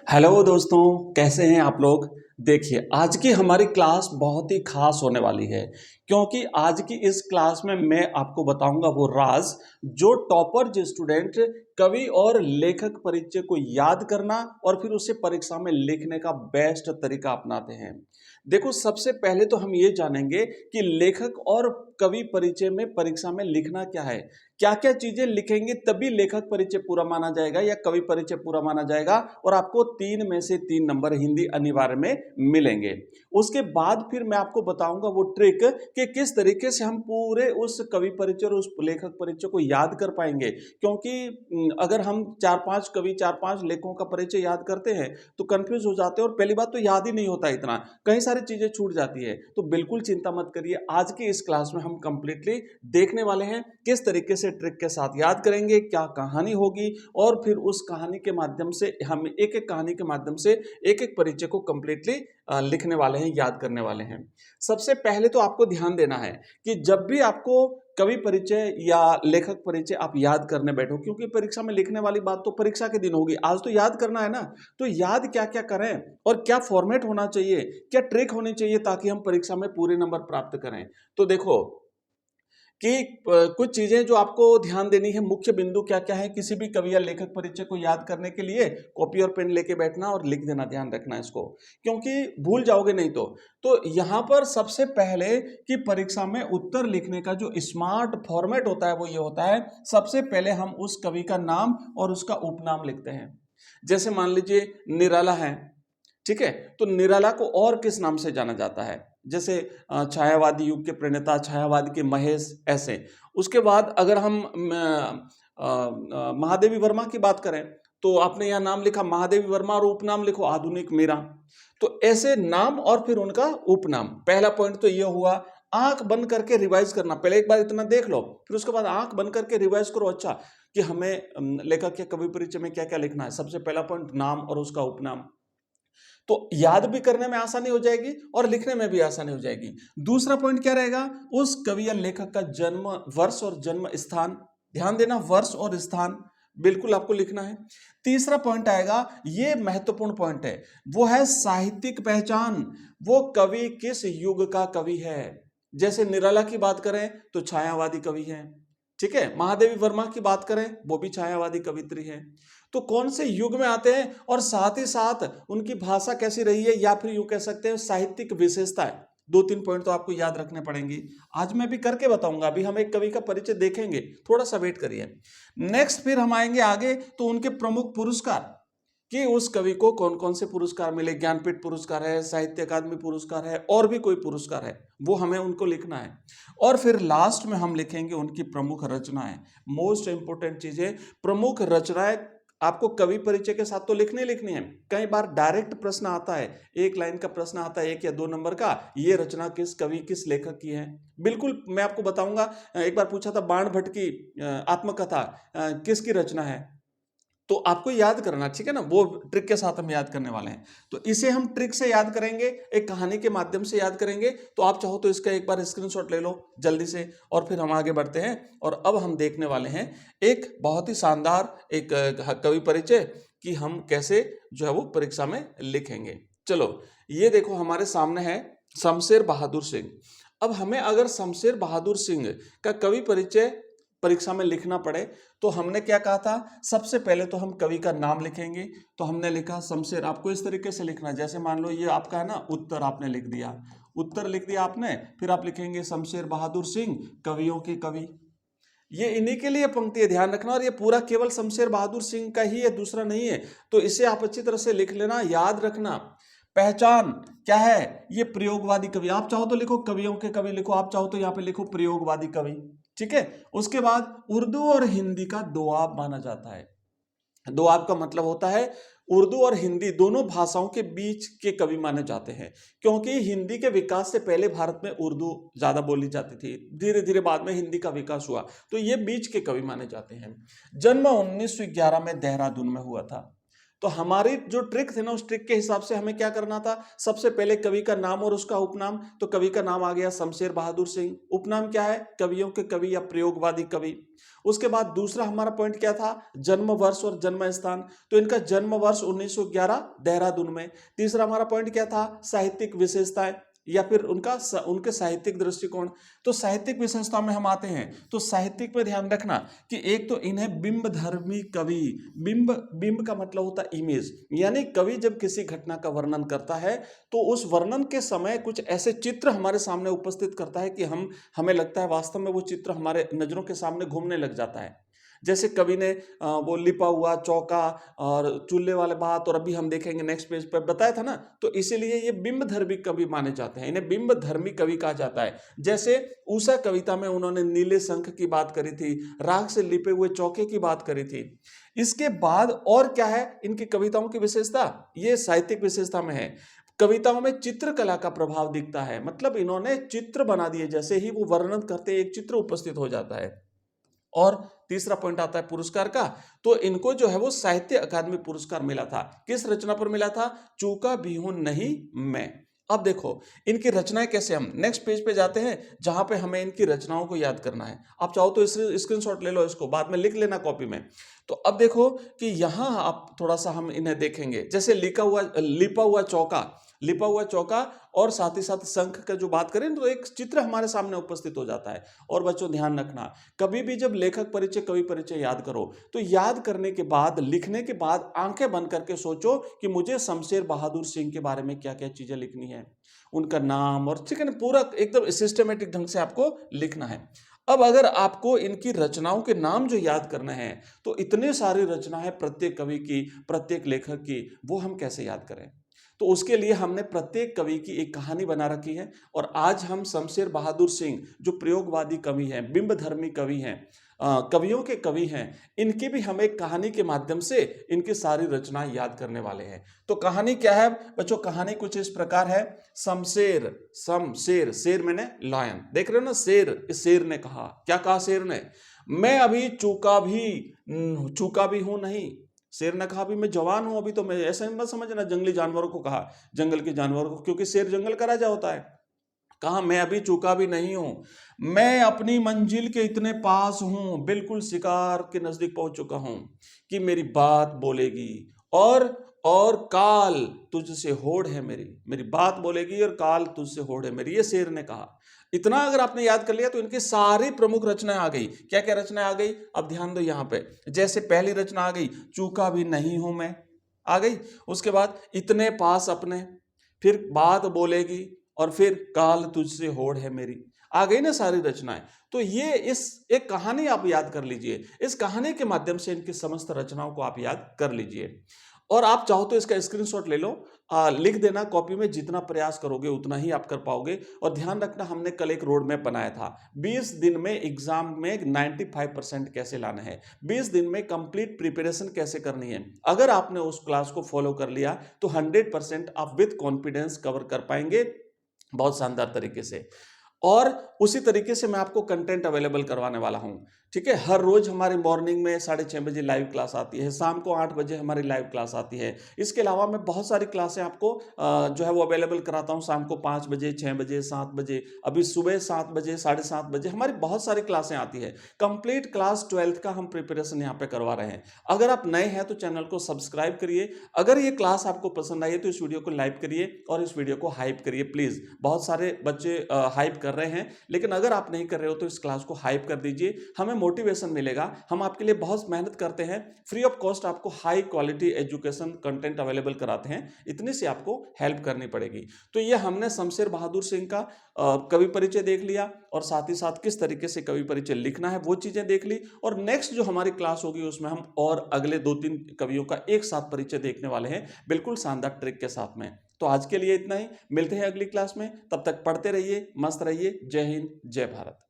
Hello दोस्तों, कैसे हैं आप लोग। देखिए, आज की हमारी क्लास बहुत ही खास होने वाली है क्योंकि आज की इस क्लास में मैं आपको बताऊंगा वो राज जो टॉपर जो स्टूडेंट कवि और लेखक परिचय को याद करना और फिर उसे परीक्षा में लिखने का बेस्ट तरीका अपनाते हैं। देखो, सबसे पहले तो हम ये जानेंगे कि लेखक और कवि परिचय में परीक्षा में लिखना क्या है, क्या क्या चीजें लिखेंगे तभी लेखक परिचय पूरा माना जाएगा या कवि परिचय पूरा माना जाएगा और आपको 3 में से 3 नंबर हिंदी अनिवार्य में मिलेंगे। उसके बाद फिर मैं आपको बताऊंगा वो ट्रिक कि किस तरीके से हम पूरे उस कवि परिचय और उस लेखक परिचय को याद कर पाएंगे, क्योंकि अगर हम 4-5 कवि 4-5 लेखकों का परिचय याद करते हैं तो कंफ्यूज हो जाते हैं और पहली बात तो याद ही नहीं होता, इतना कई सारी चीजें छूट जाती है। तो बिल्कुल चिंता मत करिए, आज की इस क्लास में हम कंप्लीटली देखने वाले हैं किस तरीके से ट्रिक के साथ याद करेंगे, क्या कहानी होगी और फिर उस कहानी के माध्यम से हम एक एक कहानी के माध्यम से एक एक परिचय को कंप्लीटली लिखने वाले हैं, याद करने वाले हैं। सबसे पहले तो आपको ध्यान देना है कि जब भी आपको कवि परिचय या लेखक परिचय आप याद करने बैठो, क्योंकि परीक्षा में लिखने वाली बात तो परीक्षा के दिन होगी, आज तो याद करना है ना। तो याद क्या क्या करें और क्या फॉर्मेट होना चाहिए, क्या ट्रिक होनी चाहिए ताकि हम परीक्षा में पूरे नंबर प्राप्त करें। तो देखो कि कुछ चीजें जो आपको ध्यान देनी है, मुख्य बिंदु क्या क्या है किसी भी कवि या लेखक परिचय को याद करने के लिए। कॉपी और पेन लेके बैठना और लिख देना, ध्यान रखना इसको, क्योंकि भूल जाओगे नहीं तो यहां पर सबसे पहले कि परीक्षा में उत्तर लिखने का जो स्मार्ट फॉर्मेट होता है वो ये होता है, सबसे पहले हम उस कवि का नाम और उसका उपनाम लिखते हैं। जैसे मान लीजिए निराला है, ठीक है, तो निराला को और किस नाम से जाना जाता है, जैसे छायावादी युग के प्रणेता, छायावाद के महेश, ऐसे। उसके बाद अगर हम महादेवी वर्मा की बात करें तो आपने यहाँ नाम लिखा महादेवी वर्मा और उपनाम लिखो आधुनिक मीरा। तो ऐसे नाम और फिर उनका उपनाम। पहला पॉइंट तो ये हुआ, आंख बंद करके रिवाइज करना, पहले एक बार इतना देख लो फिर उसके बाद आंख बंद करके रिवाइज करो, अच्छा कि हमें लेखक या कवि परिचय में क्या क्या लिखना है। सबसे पहला पॉइंट नाम और उसका उपनाम, तो याद भी करने में आसानी हो जाएगी और लिखने में भी आसानी हो जाएगी। दूसरा पॉइंट क्या रहेगा, उस कवि या लेखक का जन्म वर्ष और जन्म स्थान, ध्यान देना वर्ष और स्थान बिल्कुल आपको लिखना है। तीसरा पॉइंट आएगा, ये महत्वपूर्ण पॉइंट है, वो है साहित्यिक पहचान, वो कवि किस युग का कवि है। जैसे निराला की बात करें तो छायावादी कवि है, ठीक है। महादेवी वर्मा की बात करें वो भी छायावादी कवित्री है। तो कौन से युग में आते हैं और साथ ही साथ उनकी भाषा कैसी रही है, या फिर यूं कह सकते हैं साहित्यिक विशेषता है। 2-3 पॉइंट तो आपको याद रखने पड़ेंगे, आज मैं भी करके बताऊंगा। अभी हम एक कवि का परिचय देखेंगे, थोड़ा सा वेट करिए। नेक्स्ट फिर हम आएंगे आगे तो उनके प्रमुख पुरस्कार, कि उस कवि को कौन कौन से पुरस्कार मिले, ज्ञानपीठ पुरस्कार है, साहित्य अकादमी पुरस्कार है और भी कोई पुरस्कार है, वो हमें उनको लिखना है। और फिर लास्ट में हम लिखेंगे उनकी प्रमुख रचनाएं। मोस्ट इंपोर्टेंट चीज है प्रमुख रचनाएं। आपको कवि परिचय के साथ तो लिखनी है, कई बार डायरेक्ट प्रश्न आता है, एक लाइन का प्रश्न आता है 1 या 2 नंबर का, ये रचना किस कवि किस लेखक की है। बिल्कुल मैं आपको बताऊंगा, एक बार पूछा था बाण भट्ट की आत्मकथा किसकी रचना है, तो आपको याद करना, ठीक है ना, वो ट्रिक के साथ हम याद करने वाले हैं। तो इसे हम ट्रिक से याद करेंगे, एक कहानी के माध्यम से याद करेंगे। तो आप चाहो तो इसका एक बार स्क्रीनशॉट ले लो जल्दी से और फिर हम आगे बढ़ते हैं। और अब हम देखने वाले हैं एक बहुत ही शानदार एक कवि परिचय कि हम कैसे जो है वो परीक्षा में लिखेंगे। चलो, ये देखो हमारे सामने है शमशेर बहादुर सिंह। अब हमें अगर शमशेर बहादुर सिंह का कवि परिचय परीक्षा में लिखना पड़े तो हमने क्या कहा था, सबसे पहले तो हम कवि का नाम लिखेंगे। तो हमने लिखा शमशेर, आपको इस तरीके से लिखना है, जैसे मान लो ये आपका है ना उत्तर, आपने लिख दिया, उत्तर लिख दिया आपने, फिर आप लिखेंगे शमशेर बहादुर सिंह कवियों के कवि। ये इन्हीं के लिए पंक्ति है, ध्यान रखना, और ये पूरा केवल शमशेर बहादुर सिंह का ही है, दूसरा नहीं है। तो इसे आप अच्छी तरह से लिख लेना, याद रखना। पहचान क्या है, ये प्रयोगवादी कवि, आप चाहो तो लिखो कवियों के कवि लिखो, आप चाहो तो यहाँ पे लिखो प्रयोगवादी कवि, ठीक है। उसके बाद उर्दू और हिंदी का दोआब माना जाता है। दोआब का मतलब होता है उर्दू और हिंदी दोनों भाषाओं के बीच के कवि माने जाते हैं, क्योंकि हिंदी के विकास से पहले भारत में उर्दू ज्यादा बोली जाती थी, धीरे धीरे बाद में हिंदी का विकास हुआ, तो ये बीच के कवि माने जाते हैं। जन्म 1911 में देहरादून में हुआ था। तो हमारी जो ट्रिक थी ना, उस ट्रिक के हिसाब से हमें क्या करना था, सबसे पहले कवि का नाम और उसका उपनाम। तो कवि का नाम आ गया शमशेर बहादुर सिंह, उपनाम क्या है, कवियों के कवि या प्रयोगवादी कवि। उसके बाद दूसरा हमारा पॉइंट क्या था, जन्म वर्ष और जन्म स्थान। तो इनका जन्म वर्ष 1911 देहरादून में। तीसरा हमारा पॉइंट क्या था, साहित्यिक विशेषताएं या फिर उनके साहित्यिक दृष्टिकोण। तो साहित्यिक विशेषता में हम आते हैं, तो साहित्यिक में ध्यान रखना कि एक तो इन्हें बिंब धर्मी कवि, बिंब का मतलब होता है इमेज, यानी कवि जब किसी घटना का वर्णन करता है तो उस वर्णन के समय कुछ ऐसे चित्र हमारे सामने उपस्थित करता है कि हमें लगता है वास्तव में वो चित्र हमारे नजरों के सामने घूमने लग जाता है। जैसे कवि ने वो लिपा हुआ चौका और चूल्हे वाले बात, और अभी हम देखेंगे नेक्स्ट पेज पर बताया था ना, तो इसीलिए ये बिंब धर्मी कवि माने जाते हैं, इन्हें बिंब धर्मी कवि कहा जाता है। जैसे उषा कविता में उन्होंने नीले शंख की बात करी थी, राख से लिपे हुए चौके की बात करी थी। इसके बाद और क्या है इनकी कविताओं की विशेषता, ये साहित्यिक विशेषता में है, कविताओं में चित्रकला का प्रभाव दिखता है, मतलब इन्होंने चित्र बना दिए, जैसे ही वो वर्णन करते एक चित्र उपस्थित हो जाता है। और तीसरा पॉइंट आता है पुरस्कार का, तो इनको जो है वो साहित्य अकादमी पुरस्कार मिला था। किस रचना पर मिला था, चूका भी हूं नहीं मैं। अब देखो इनकी रचनाएं कैसे, हम नेक्स्ट पेज पे जाते हैं जहां पे हमें इनकी रचनाओं को याद करना है। आप चाहो तो स्क्रीनशॉट ले लो, इसको बाद में लिख लेना कॉपी में। तो अब देखो कि यहां आप थोड़ा सा हम इन्हें देखेंगे, जैसे लिपा हुआ चौका और साथ ही साथ शंख का जो बात करें तो एक चित्र हमारे सामने उपस्थित हो जाता है। और बच्चों ध्यान रखना, कभी भी जब लेखक परिचय कवि परिचय याद करो तो याद करने के बाद, लिखने के बाद आंखें बंद करके सोचो कि मुझे शमशेर बहादुर सिंह के बारे में क्या क्या चीजें लिखनी है, उनका नाम और ठीक है ना, पूरा एकदम सिस्टमेटिक ढंग से आपको लिखना है। अब अगर आपको इनकी रचनाओं के नाम जो याद करने हैं, तो इतने सारी रचना है प्रत्येक कवि की, प्रत्येक लेखक की, वो हम कैसे याद करें। तो उसके लिए हमने प्रत्येक कवि की एक कहानी बना रखी है। और आज हम शमशेर बहादुर सिंह जो प्रयोगवादी कवि हैं, बिंब धर्मी कवि हैं, कवियों के कवि हैं, इनकी भी हम एक कहानी के माध्यम से इनकी सारी रचनाएं याद करने वाले हैं। तो कहानी क्या है बच्चों, कहानी कुछ इस प्रकार है, शमशेर, शेर मैंने लायन, देख रहे हो ना, शेर, इस शेर ने कहा, क्या कहा शेर ने, मैं अभी चूका भी हूं नहीं। शेर ने कहा अभी मैं जवान हूं, अभी तो मैं, ऐसे मत समझना जंगली जानवरों को कहा, जंगल के जानवरों को, क्योंकि शेर जंगल का राजा होता है। कहा मैं अभी चूका भी नहीं हूं, मैं अपनी मंजिल के इतने पास हूं, बिल्कुल शिकार के नजदीक पहुंच चुका हूं कि मेरी बात बोलेगी और काल तुझसे होड़ है मेरी बात बोलेगी और काल तुझसे होड़ है मेरी, ये शेर ने कहा। इतना अगर आपने याद कर लिया तो इनकी सारी प्रमुख रचनाएं आ गई। क्या क्या रचनाएं आ गई, अब ध्यान दो यहां पे। जैसे पहली रचना आ गई, चूका भी नहीं हूं मैं, आ गई। उसके बाद इतने पास अपने, फिर बात बोलेगी, और फिर काल तुझसे होड़ है मेरी, आ गई ना सारी रचनाएं। तो ये इस एक कहानी आप याद कर लीजिए, इस कहानी के माध्यम से इनकी समस्त रचनाओं को आप याद कर लीजिए। और आप चाहो तो इसका स्क्रीनशॉट ले लो, लिख देना कॉपी में, जितना प्रयास करोगे उतना ही आप कर पाओगे। और ध्यान रखना हमने कल एक रोड मैप बनाया था, 20 दिन में एग्जाम में 95% कैसे लाना है, 20 दिन में कंप्लीट प्रिपरेशन कैसे करनी है। अगर आपने उस क्लास को फॉलो कर लिया तो 100% आप विद कॉन्फिडेंस कवर कर पाएंगे, बहुत शानदार तरीके से। और उसी तरीके से मैं आपको कंटेंट अवेलेबल करवाने वाला हूं, ठीक है। हर रोज हमारी मॉर्निंग में 6:30 बजे लाइव क्लास आती है, शाम को 8 बजे हमारी लाइव क्लास आती है। इसके अलावा मैं बहुत सारी क्लासें आपको जो है वो अवेलेबल कराता हूं, शाम को 5 बजे, 6 बजे, 7 बजे, अभी सुबह 7 बजे, 7:30 बजे हमारी बहुत सारी क्लासें आती है। कंप्लीट क्लास 12th का हम प्रिपरेशन यहाँ पे करवा रहे हैं। अगर आप नए हैं तो चैनल को सब्सक्राइब करिए। अगर ये क्लास आपको पसंद आई है तो इस वीडियो को लाइक करिए और इस वीडियो को हाइप करिए प्लीज। बहुत सारे बच्चे हाइप कर रहे हैं, लेकिन अगर आप नहीं कर रहे हो तो इस क्लास को हाइप कर दीजिए, हमें मोटिवेशन मिलेगा। हम आपके लिए बहुत मेहनत करते हैं, फ्री ऑफ कॉस्ट आपको high quality education content available कराते हैं, इतनी सी आपको हेल्प करनी पड़ेगी। तो ये हमने शमशेर बहादुर सिंह का कवि परिचय देख लिया, और साथ ही साथ किस तरीके से कवि परिचय लिखना है वो चीजें देख ली। और नेक्स्ट जो हमारी क्लास होगी उसमें हम और अगले 2-3 कवियों का एक साथ परिचय देखने वाले हैं, बिल्कुल शानदार ट्रिक के साथ में। तो आज के लिए इतना ही, मिलते हैं अगली क्लास में, तब तक पढ़ते रहिए, मस्त रहिए। जय हिंद, जय भारत।